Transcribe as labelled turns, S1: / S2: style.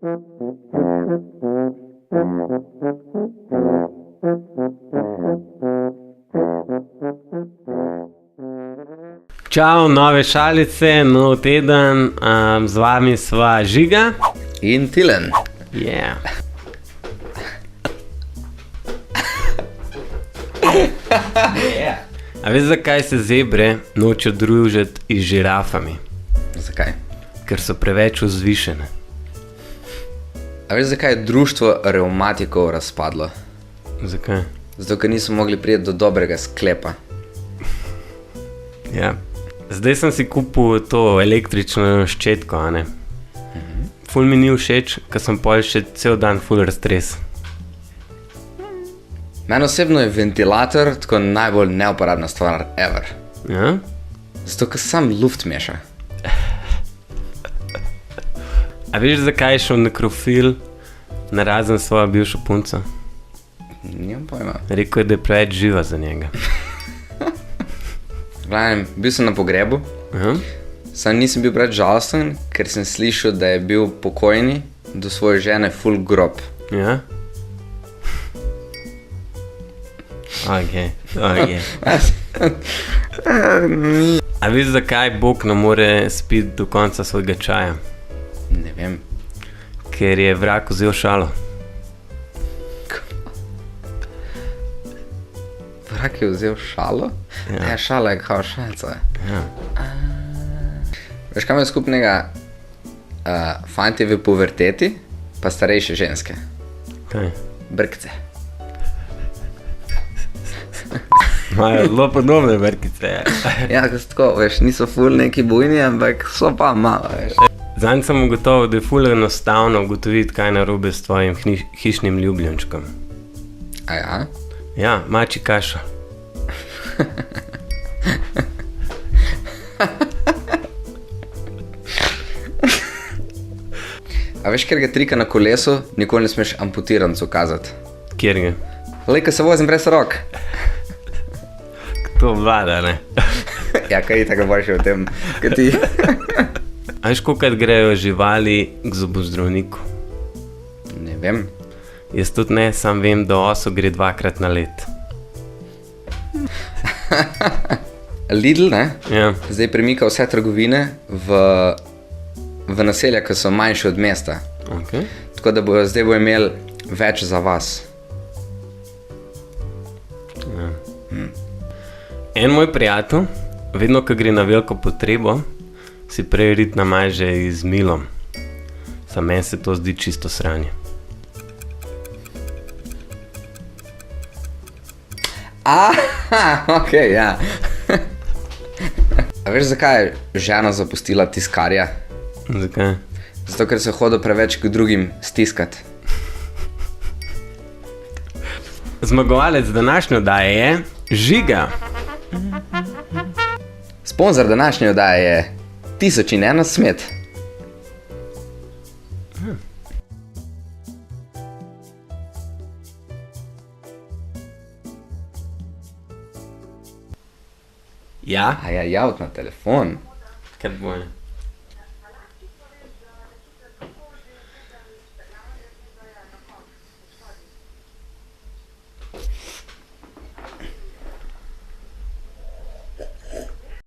S1: Čau, nove šalice, nov teden, z vami sva Žiga
S2: in Tilen.
S1: Yeah. A veš, zakaj se zebre nočejo družiti z žirafami?
S2: Zakaj?
S1: Ker so preveč vzvišene.
S2: A veš, zakaj je društvo revmatikov razpadlo?
S1: Zakaj?
S2: Zato, ker niso mogli priti do dobrega sklepa.
S1: Ja. Zdaj sem si kupil to električno ščetko, a ne? Ful mi ni všeč, ker sem pol še cel dan ful raztres.
S2: Meni osebno je ventilator tako najbolj neuporabna stvar ever.
S1: Ja?
S2: Zato, ker sam luft meša.
S1: A veš, zakaj je šel nekrofil narazen svojo bivšo punco?
S2: Nimam pojma.
S1: Rekel je, da je preveč živa za njega.
S2: Glavnem, bil sem na pogrebu, sam nisem bil preveč žalosten, ker sem slišal, da je bil pokojni do svoje žene full grob.
S1: Ja? Ok. A veš, zakaj Bog ne more spiti do konca svojega čaja?
S2: Ne vem.
S1: Ker je vrag vzel šalo.
S2: Vrag je vzel šalo? Ja, šala je kao šalca.
S1: Ja.
S2: Veš, kaj ima skupnega fantje v puberteti, pa starejše ženske?
S1: Kaj?
S2: Brkce.
S1: Imajo zelo podobne brkice.
S2: Ja, ko so tako, veš, niso ful neki bujni, ampak so pa malo, veš.
S1: Zanj sem ugotovil, da je ful enostavno ugotoviti, kaj je narobe s tvojim hišnim ljubljenčkom.
S2: A ja?
S1: Ja, mači kašo.
S2: A veš, ker ga trika na kolesu, nikoli ne smeš amputirancu kazati.
S1: Kjer ga?
S2: Lej, ko se vozim brez rok.
S1: To vlada, ne?
S2: Ja, kaj je tako boljše v tem, kaj ti?
S1: A veš, kolikrat grejo živali k zobozdravniku?
S2: Ne vem.
S1: Jaz tudi ne, sam vem, da oso gre 2-krat na let.
S2: Lidl, ne?
S1: Ja.
S2: Zdaj premika vse trgovine v naselja, ki so manjše od mesta.
S1: Okay.
S2: Tako da zdaj bo imel več za vas.
S1: Ja. En moj prijatelj, vedno, ko gre na veliko potrebo, si prej rit namaže z milom. Sam meni se to zdi čisto sranje.
S2: Ok, ja. A veš, zakaj je žena zapustila tiskarja?
S1: Zakaj?
S2: Zato, ker se hodil preveč k drugim stiskat.
S1: Zmagovalec današnje oddaje je Žiga.
S2: Sponzor današnje oddaje je 1001 smet.
S1: Ja?
S2: A ja, javt na telefon.
S1: Kaj boje?